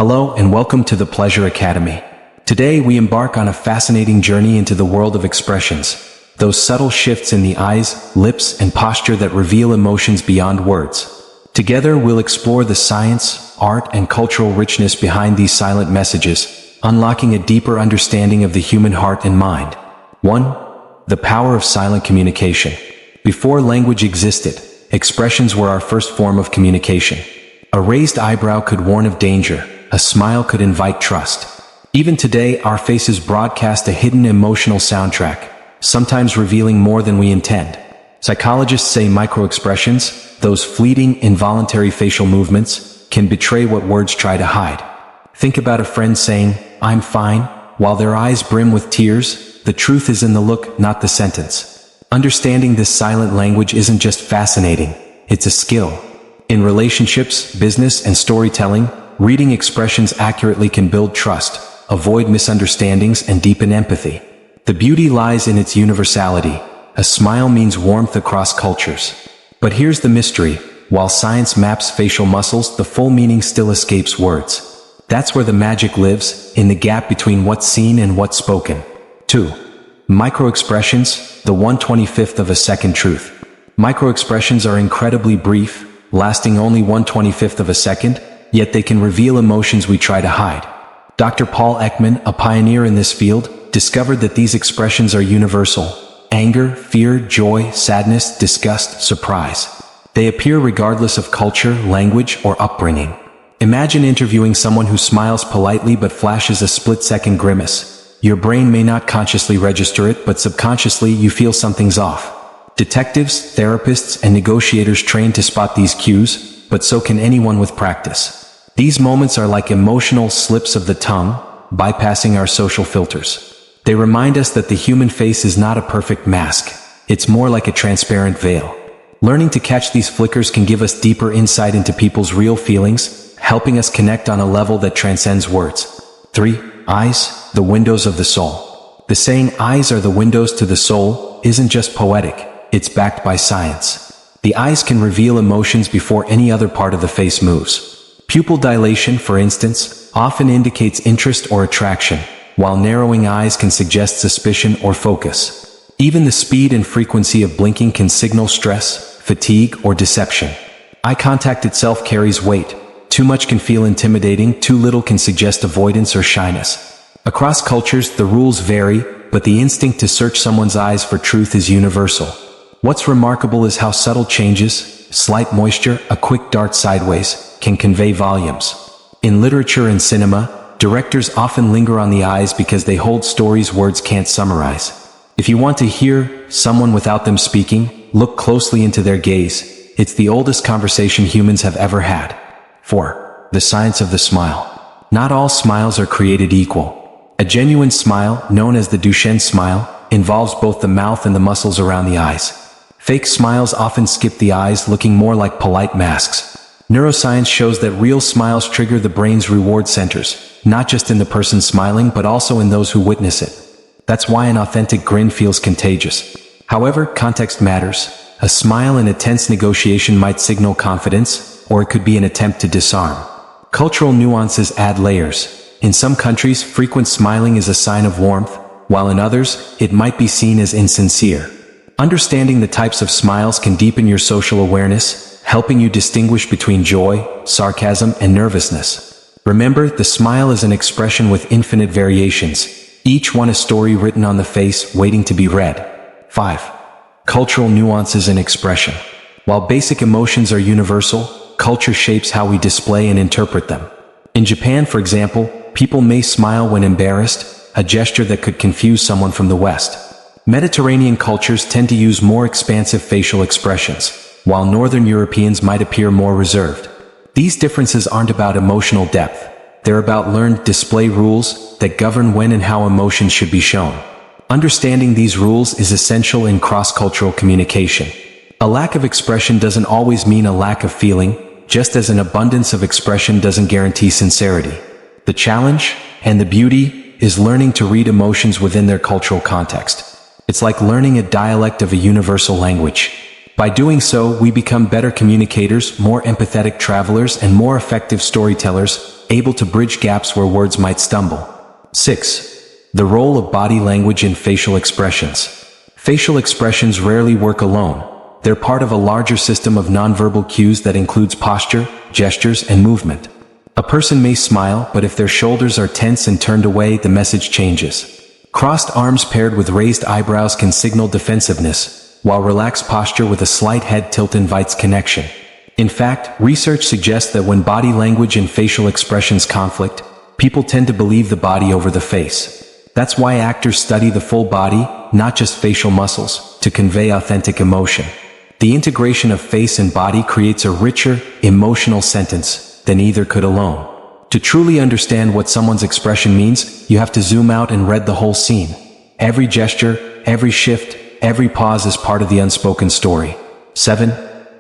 Hello and welcome to the Pleasure Academy. Today we embark on a fascinating journey into the world of expressions, those subtle shifts in the eyes, lips, and posture that reveal emotions beyond words. Together we'll explore the science, art, and cultural richness behind these silent messages, unlocking a deeper understanding of the human heart and mind. 1. The power of silent communication. Before language existed, expressions were our first form of communication. A raised eyebrow could warn of danger, a smile could invite trust. Even today, our faces broadcast a hidden emotional soundtrack, sometimes revealing more than we intend. Psychologists say microexpressions, those fleeting, involuntary facial movements, can betray what words try to hide. Think about a friend saying, "I'm fine," while their eyes brim with tears. The truth is in the look, not the sentence. Understanding this silent language isn't just fascinating, it's a skill. In relationships, business, and storytelling, reading expressions accurately can build trust, avoid misunderstandings, and deepen empathy. The beauty lies in its universality. A smile means warmth across cultures. But here's the mystery. While science maps facial muscles, the full meaning still escapes words. That's where the magic lives, in the gap between what's seen and what's spoken. 2. Microexpressions, the 1/25th of a second truth. Microexpressions are incredibly brief, lasting only 1/25th of a second, yet they can reveal emotions we try to hide. Dr. Paul Ekman, a pioneer in this field, discovered that these expressions are universal. Anger, fear, joy, sadness, disgust, surprise. They appear regardless of culture, language, or upbringing. Imagine interviewing someone who smiles politely but flashes a split-second grimace. Your brain may not consciously register it, but subconsciously you feel something's off. Detectives, therapists, and negotiators train to spot these cues, but so can anyone with practice. These moments are like emotional slips of the tongue, bypassing our social filters. They remind us that the human face is not a perfect mask. It's more like a transparent veil. Learning to catch these flickers can give us deeper insight into people's real feelings, helping us connect on a level that transcends words. 3. Eyes, the windows of the soul. The saying, "eyes are the windows to the soul," isn't just poetic, it's backed by science. The eyes can reveal emotions before any other part of the face moves. Pupil dilation, for instance, often indicates interest or attraction, while narrowing eyes can suggest suspicion or focus. Even the speed and frequency of blinking can signal stress, fatigue, or deception. Eye contact itself carries weight. Too much can feel intimidating, too little can suggest avoidance or shyness. Across cultures, the rules vary, but the instinct to search someone's eyes for truth is universal. What's remarkable is how subtle changes, slight moisture, a quick dart sideways, can convey volumes. In literature and cinema, directors often linger on the eyes because they hold stories words can't summarize. If you want to hear someone without them speaking, look closely into their gaze. It's the oldest conversation humans have ever had. 4. The science of the smile. Not all smiles are created equal. A genuine smile, known as the Duchenne smile, involves both the mouth and the muscles around the eyes. Fake smiles often skip the eyes, looking more like polite masks. Neuroscience shows that real smiles trigger the brain's reward centers, not just in the person smiling but also in those who witness it. That's why an authentic grin feels contagious. However, context matters. A smile in a tense negotiation might signal confidence, or it could be an attempt to disarm. Cultural nuances add layers. In some countries, frequent smiling is a sign of warmth, while in others, it might be seen as insincere. Understanding the types of smiles can deepen your social awareness, helping you distinguish between joy, sarcasm, and nervousness. Remember, the smile is an expression with infinite variations, each one a story written on the face waiting to be read. 5. Cultural nuances in expression. While basic emotions are universal, culture shapes how we display and interpret them. In Japan, for example, people may smile when embarrassed, a gesture that could confuse someone from the West. Mediterranean cultures tend to use more expansive facial expressions, while Northern Europeans might appear more reserved. These differences aren't about emotional depth. They're about learned display rules that govern when and how emotions should be shown. Understanding these rules is essential in cross-cultural communication. A lack of expression doesn't always mean a lack of feeling, just as an abundance of expression doesn't guarantee sincerity. The challenge, and the beauty, is learning to read emotions within their cultural context. It's like learning a dialect of a universal language. By doing so, we become better communicators, more empathetic travelers, and more effective storytellers, able to bridge gaps where words might stumble. 6. The role of body language in facial expressions. Facial expressions rarely work alone. They're part of a larger system of nonverbal cues that includes posture, gestures, and movement. A person may smile, but if their shoulders are tense and turned away, the message changes. Crossed arms paired with raised eyebrows can signal defensiveness, while relaxed posture with a slight head tilt invites connection. In fact, research suggests that when body language and facial expressions conflict, people tend to believe the body over the face. That's why actors study the full body, not just facial muscles, to convey authentic emotion. The integration of face and body creates a richer, emotional sentence than either could alone. To truly understand what someone's expression means, you have to zoom out and read the whole scene. Every gesture, every shift, every pause is part of the unspoken story. 7.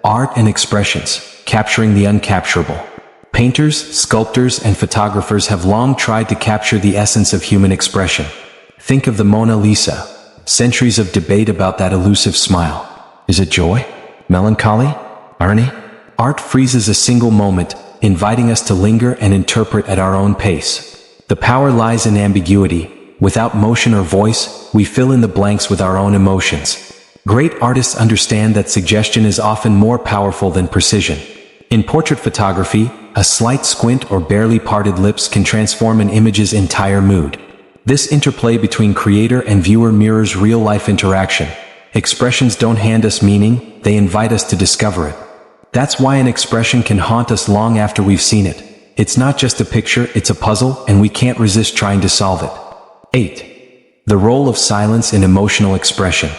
Art and expressions, capturing the uncapturable. Painters, sculptors, and photographers have long tried to capture the essence of human expression. Think of the Mona Lisa. Centuries of debate about that elusive smile. Is it joy? Melancholy? Irony? Art freezes a single moment, inviting us to linger and interpret at our own pace. The power lies in ambiguity. Without motion or voice, we fill in the blanks with our own emotions. Great artists understand that suggestion is often more powerful than precision. In portrait photography, a slight squint or barely parted lips can transform an image's entire mood. This interplay between creator and viewer mirrors real-life interaction. Expressions don't hand us meaning, they invite us to discover it. That's why an expression can haunt us long after we've seen it. It's not just a picture, it's a puzzle, and we can't resist trying to solve it. 8. The role of silence in emotional expression.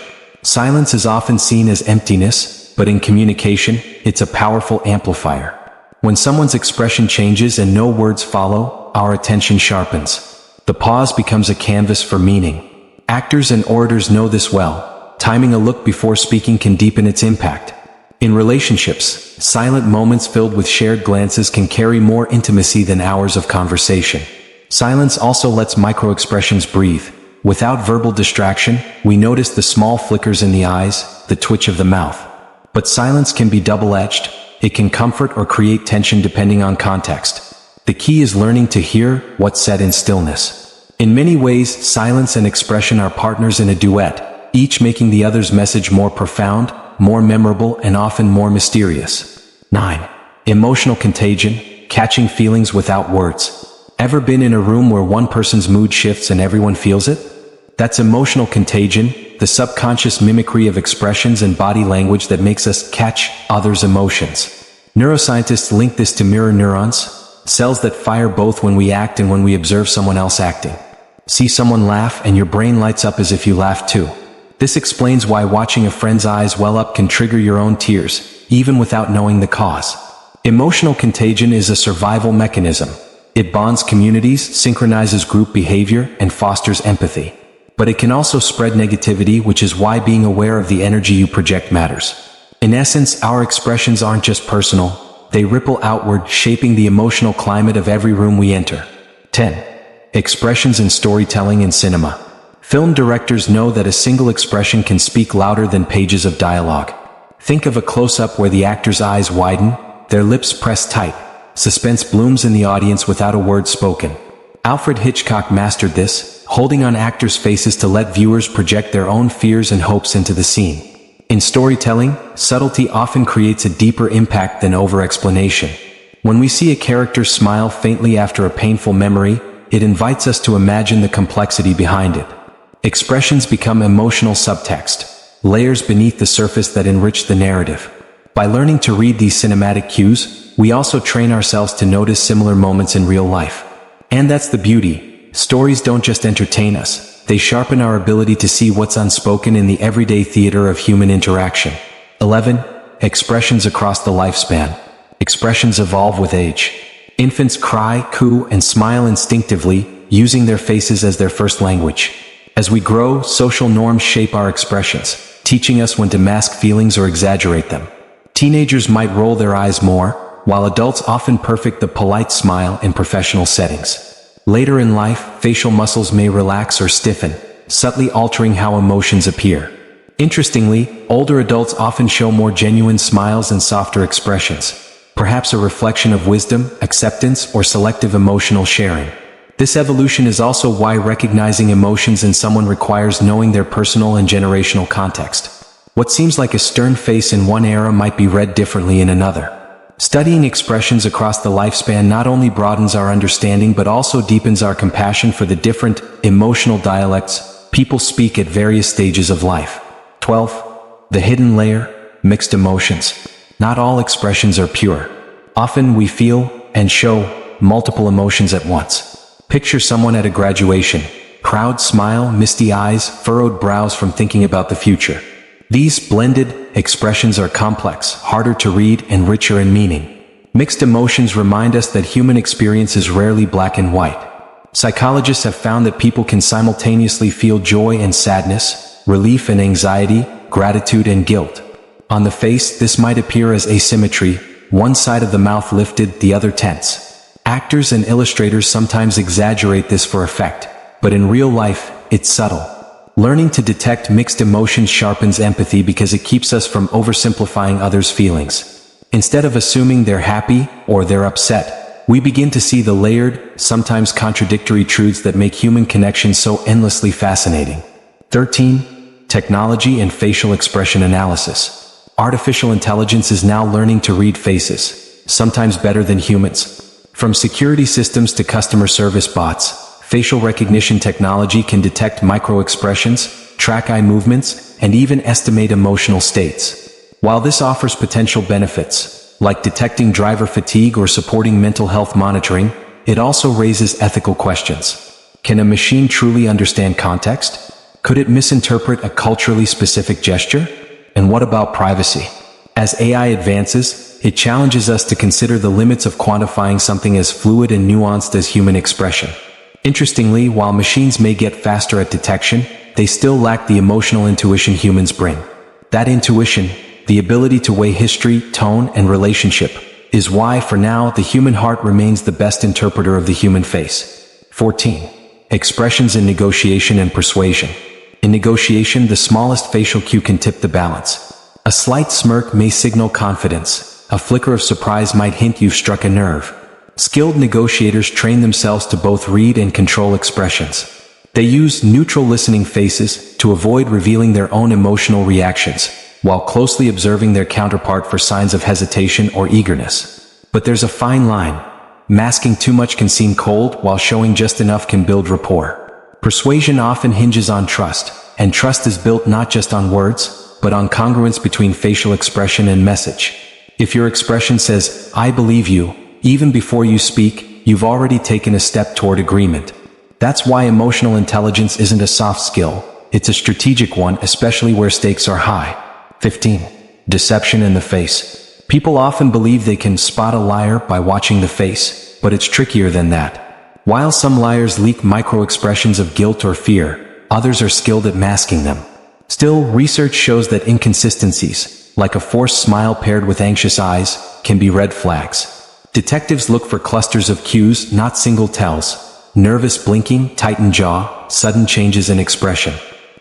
Silence is often seen as emptiness, but in communication, it's a powerful amplifier. When someone's expression changes and no words follow, our attention sharpens. The pause becomes a canvas for meaning. Actors and orators know this well. Timing a look before speaking can deepen its impact. In relationships, silent moments filled with shared glances can carry more intimacy than hours of conversation. Silence also lets micro-expressions breathe. Without verbal distraction, we notice the small flickers in the eyes, the twitch of the mouth. But silence can be double-edged. It can comfort or create tension depending on context. The key is learning to hear what's said in stillness. In many ways, silence and expression are partners in a duet, each making the other's message more profound, more memorable, and often more mysterious. 9. Emotional contagion, catching feelings without words. Ever been in a room where one person's mood shifts and everyone feels it? That's emotional contagion, the subconscious mimicry of expressions and body language that makes us catch others' emotions. Neuroscientists link this to mirror neurons, cells that fire both when we act and when we observe someone else acting. See someone laugh and your brain lights up as if you laugh too. This explains why watching a friend's eyes well up can trigger your own tears, even without knowing the cause. Emotional contagion is a survival mechanism. It bonds communities, synchronizes group behavior, and fosters empathy. But it can also spread negativity, which is why being aware of the energy you project matters. In essence, our expressions aren't just personal, they ripple outward, shaping the emotional climate of every room we enter. 10. Expressions in storytelling in cinema. Film directors know that a single expression can speak louder than pages of dialogue. Think of a close-up where the actor's eyes widen, their lips press tight. Suspense blooms in the audience without a word spoken. Alfred Hitchcock mastered this, holding on actors' faces to let viewers project their own fears and hopes into the scene. In storytelling, subtlety often creates a deeper impact than over-explanation. When we see a character smile faintly after a painful memory, it invites us to imagine the complexity behind it. Expressions become emotional subtext, layers beneath the surface that enrich the narrative. By learning to read these cinematic cues, we also train ourselves to notice similar moments in real life. And that's the beauty. Stories don't just entertain us, they sharpen our ability to see what's unspoken in the everyday theater of human interaction. 11. Expressions across the lifespan. Expressions evolve with age. Infants cry, coo, and smile instinctively, using their faces as their first language. As we grow, social norms shape our expressions, teaching us when to mask feelings or exaggerate them. Teenagers might roll their eyes more, while adults often perfect the polite smile in professional settings. Later in life, facial muscles may relax or stiffen, subtly altering how emotions appear. Interestingly, older adults often show more genuine smiles and softer expressions, perhaps a reflection of wisdom, acceptance, or selective emotional sharing. This evolution is also why recognizing emotions in someone requires knowing their personal and generational context. What seems like a stern face in one era might be read differently in another. Studying expressions across the lifespan not only broadens our understanding but also deepens our compassion for the different emotional dialects people speak at various stages of life. 12. The hidden layer, mixed emotions. Not all expressions are pure. Often we feel and show multiple emotions at once. Picture someone at a graduation, proud smile, misty eyes, furrowed brows from thinking about the future. These blended expressions are complex, harder to read, and richer in meaning. Mixed emotions remind us that human experience is rarely black and white. Psychologists have found that people can simultaneously feel joy and sadness, relief and anxiety, gratitude and guilt. On the face, this might appear as asymmetry, one side of the mouth lifted, the other tense. Actors and illustrators sometimes exaggerate this for effect, but in real life, it's subtle. Learning to detect mixed emotions sharpens empathy because it keeps us from oversimplifying others' feelings. Instead of assuming they're happy or they're upset, we begin to see the layered, sometimes contradictory truths that make human connection so endlessly fascinating. 13. Technology and facial expression analysis. Artificial intelligence is now learning to read faces, sometimes better than humans. From security systems to customer service bots, facial recognition technology can detect micro-expressions, track eye movements, and even estimate emotional states. While this offers potential benefits, like detecting driver fatigue or supporting mental health monitoring, it also raises ethical questions. Can a machine truly understand context? Could it misinterpret a culturally specific gesture? And what about privacy? As AI advances, it challenges us to consider the limits of quantifying something as fluid and nuanced as human expression. Interestingly, while machines may get faster at detection, they still lack the emotional intuition humans bring. That intuition, the ability to weigh history, tone, and relationship, is why, for now, the human heart remains the best interpreter of the human face. 14. Expressions in negotiation and persuasion. In negotiation, the smallest facial cue can tip the balance. A slight smirk may signal confidence. A flicker of surprise might hint you've struck a nerve. Skilled negotiators train themselves to both read and control expressions. They use neutral listening faces to avoid revealing their own emotional reactions, while closely observing their counterpart for signs of hesitation or eagerness. But there's a fine line. Masking too much can seem cold, while showing just enough can build rapport. Persuasion often hinges on trust, and trust is built not just on words, but on congruence between facial expression and message. If your expression says, "I believe you," even before you speak, you've already taken a step toward agreement. That's why emotional intelligence isn't a soft skill, it's a strategic one, especially where stakes are high. 15. Deception in the face. People often believe they can spot a liar by watching the face, but it's trickier than that. While some liars leak micro-expressions of guilt or fear, others are skilled at masking them. Still, research shows that inconsistencies, like a forced smile paired with anxious eyes, can be red flags. Detectives look for clusters of cues, not single tells. Nervous blinking, tightened jaw, sudden changes in expression.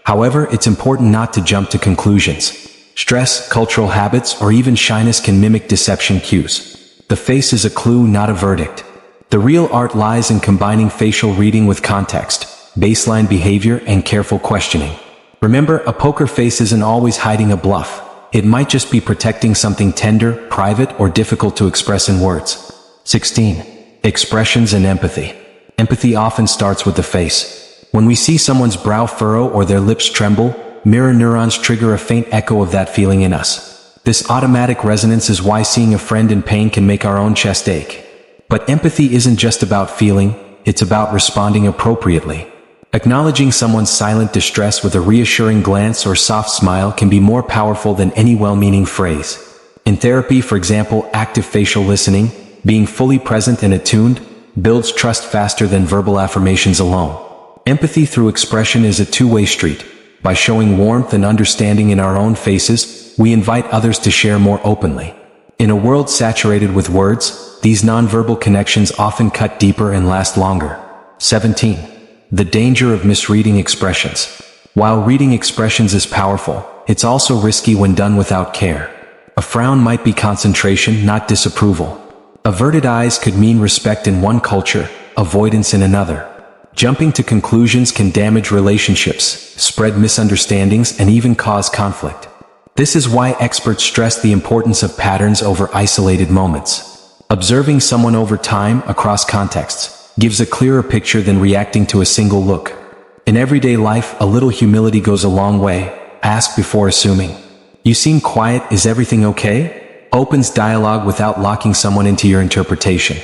However, it's important not to jump to conclusions. Stress, cultural habits, or even shyness can mimic deception cues. The face is a clue, not a verdict. The real art lies in combining facial reading with context, baseline behavior, and careful questioning. Remember, a poker face isn't always hiding a bluff. It might just be protecting something tender, private, or difficult to express in words. 16. Expressions and empathy. Empathy often starts with the face. When we see someone's brow furrow or their lips tremble, mirror neurons trigger a faint echo of that feeling in us. This automatic resonance is why seeing a friend in pain can make our own chest ache. But empathy isn't just about feeling, it's about responding appropriately. Acknowledging someone's silent distress with a reassuring glance or soft smile can be more powerful than any well-meaning phrase. In therapy, for example, active facial listening, being fully present and attuned, builds trust faster than verbal affirmations alone. Empathy through expression is a two-way street. By showing warmth and understanding in our own faces, we invite others to share more openly. In a world saturated with words, these nonverbal connections often cut deeper and last longer. 17. The danger of misreading expressions. While reading expressions is powerful, it's also risky when done without care. A frown might be concentration, not disapproval. Averted eyes could mean respect in one culture, avoidance in another. Jumping to conclusions can damage relationships, spread misunderstandings, and even cause conflict. This is why experts stress the importance of patterns over isolated moments. Observing someone over time, across contexts, gives a clearer picture than reacting to a single look. In everyday life, a little humility goes a long way. Ask before assuming. "You seem quiet, is everything okay?" opens dialogue without locking someone into your interpretation.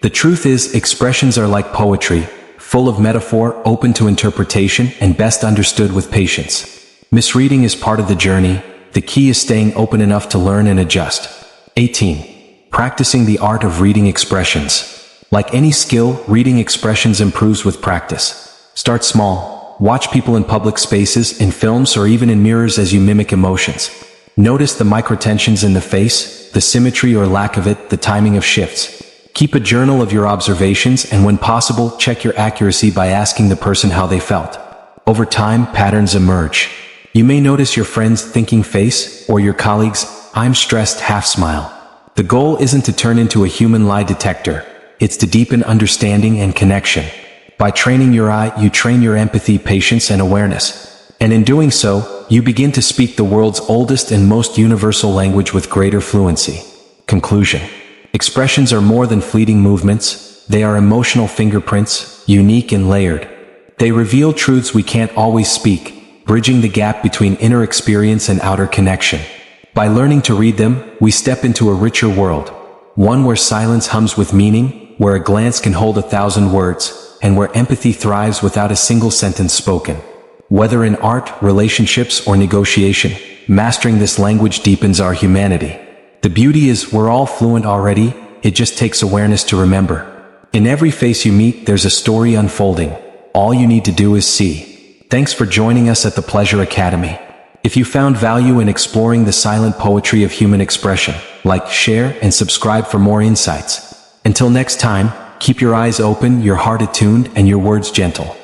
The truth is, expressions are like poetry, full of metaphor, open to interpretation, and best understood with patience. Misreading is part of the journey. The key is staying open enough to learn and adjust. 18. Practicing the art of reading expressions. Like any skill, reading expressions improves with practice. Start small. Watch people in public spaces, in films, or even in mirrors as you mimic emotions. Notice the microtensions in the face, the symmetry or lack of it, the timing of shifts. Keep a journal of your observations, and when possible, check your accuracy by asking the person how they felt. Over time, patterns emerge. You may notice your friend's thinking face, or your colleague's "I'm stressed" half smile. The goal isn't to turn into a human lie detector. It's to deepen understanding and connection. By training your eye, you train your empathy, patience, and awareness. And in doing so, you begin to speak the world's oldest and most universal language with greater fluency. Conclusion. Expressions are more than fleeting movements. They are emotional fingerprints, unique and layered. They reveal truths we can't always speak, bridging the gap between inner experience and outer connection. By learning to read them, we step into a richer world. One where silence hums with meaning, where a glance can hold 1,000 words, and where empathy thrives without a single sentence spoken. Whether in art, relationships, or negotiation, mastering this language deepens our humanity. The beauty is, we're all fluent already, it just takes awareness to remember. In every face you meet, there's a story unfolding. All you need to do is see. Thanks for joining us at the Pleasure Academy. If you found value in exploring the silent poetry of human expression, like, share, and subscribe for more insights. Until next time, keep your eyes open, your heart attuned, and your words gentle.